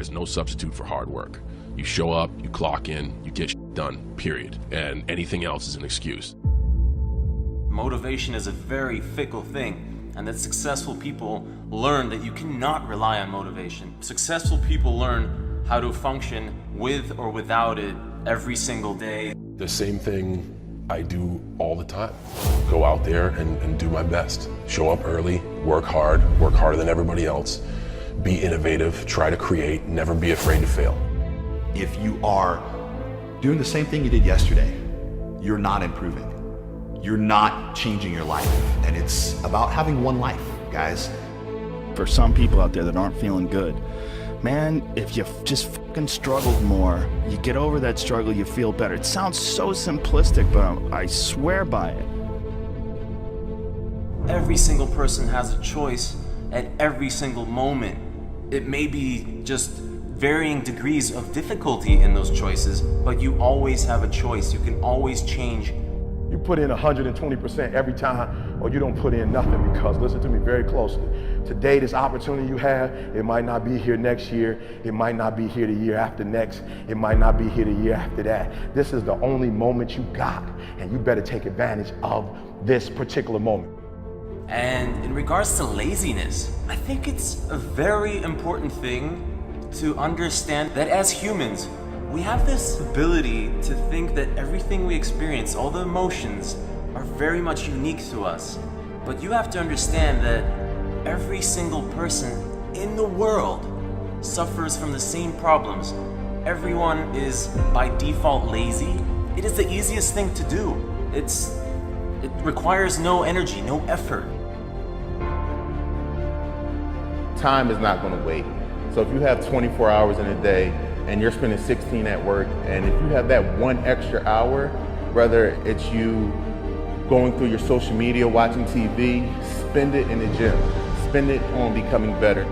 there is no substitute for hard work. You show up, you clock in, you get shit done, period. And anything else is an excuse. Motivation is a very fickle thing, and that successful people learn that you cannot rely on motivation. Successful people learn how to function with or without it every single day. The same thing I do all the time. Go out there and do my best. Show up early, work harder than everybody else, be innovative, try to create, never be afraid to fail. If you are doing the same thing you did yesterday, you're not improving. You're not changing your life. And it's about having one life, guys. For some people out there that aren't feeling good, man, if you just fucking struggled more, you get over that struggle, you feel better. It sounds so simplistic, but I swear by it. Every single person has a choice at every single moment. It may be just varying degrees of difficulty in those choices, but you always have a choice. You can always change. You put in 120% every time, or you don't put in nothing, because listen to me very closely. Today, this opportunity you have, it might not be here next year. It might not be here the year after next. It might not be here the year after that. This is the only moment you got, and you better take advantage of this particular moment. And in regards to laziness, I think it's a very important thing to understand that as humans, we have this ability to think that everything we experience, all the emotions, are very much unique to us. But you have to understand that every single person in the world suffers from the same problems. Everyone is by default lazy. It is the easiest thing to do. It requires no energy, no effort. Time is not going to wait. So if you have 24 hours in a day and you're spending 16 at work, and if you have that one extra hour, whether it's you going through your social media, watching TV, spend it in the gym. Spend it on becoming better.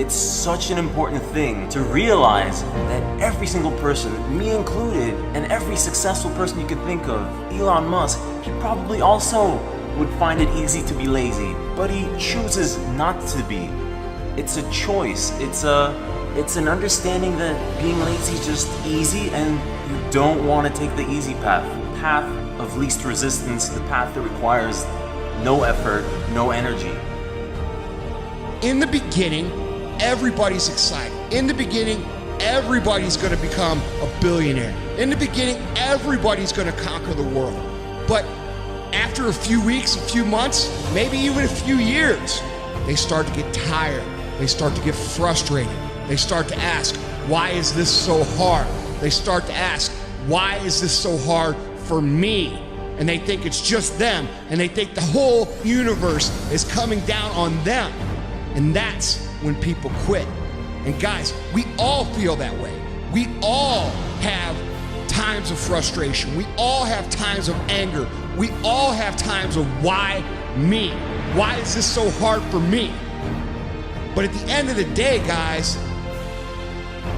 It's such an important thing to realize that every single person, me included, and every successful person you could think of, Elon Musk, he probably also would find it easy to be lazy, but he chooses not to be. It's a choice. It's an understanding that being lazy is just easy, and you don't want to take the easy path. The path of least resistance, the path that requires no effort, no energy. In the beginning, everybody's excited. In the beginning, everybody's going to become a billionaire. In the beginning, everybody's going to conquer the world. But after a few weeks, a few months, maybe even a few years, they start to get tired. They start to get frustrated. They start to ask, why is this so hard? They start to ask, why is this so hard for me? And they think it's just them, and they think the whole universe is coming down on them. And that's when people quit. And guys, we all feel that way. We all have times of frustration. We all have times of anger. We all have times of why me? Why is this so hard for me? But at the end of the day, guys,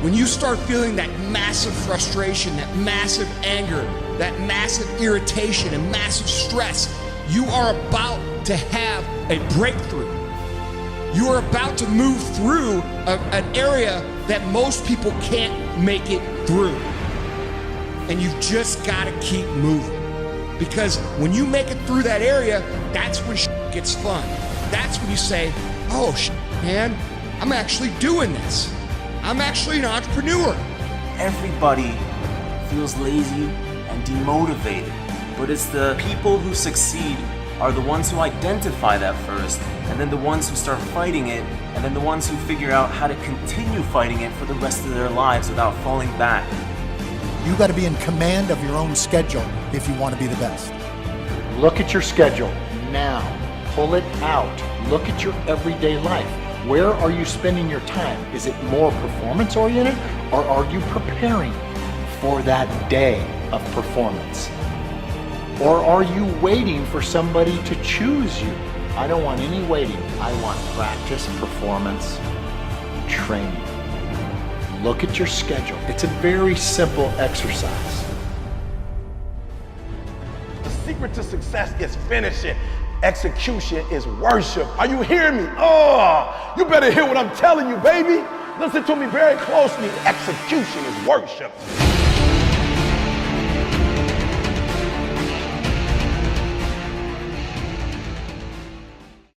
when you start feeling that massive frustration, that massive anger, that massive irritation and massive stress, you are about to have a breakthrough. You are about to move through an area that most people can't make it through. And you've just got to keep moving. Because when you make it through that area, that's when shit gets fun. That's when you say, oh shit, man, I'm actually doing this. I'm actually an entrepreneur. Everybody feels lazy and demotivated, but it's the people who succeed are the ones who identify that first, and then the ones who start fighting it, and then the ones who figure out how to continue fighting it for the rest of their lives without falling back. You got to be in command of your own schedule if you want to be the best. Look at your schedule now. Pull it out. Look at your everyday life. Where are you spending your time? Is it more performance oriented, or are you preparing for that day of performance? Or are you waiting for somebody to choose you? I don't want any waiting. I want practice, performance, training. Look at your schedule. It's a very simple exercise. The secret to success is finishing. Execution is worship. Are you hearing me? Oh, you better hear what I'm telling you, baby. Listen to me very closely. Execution is worship.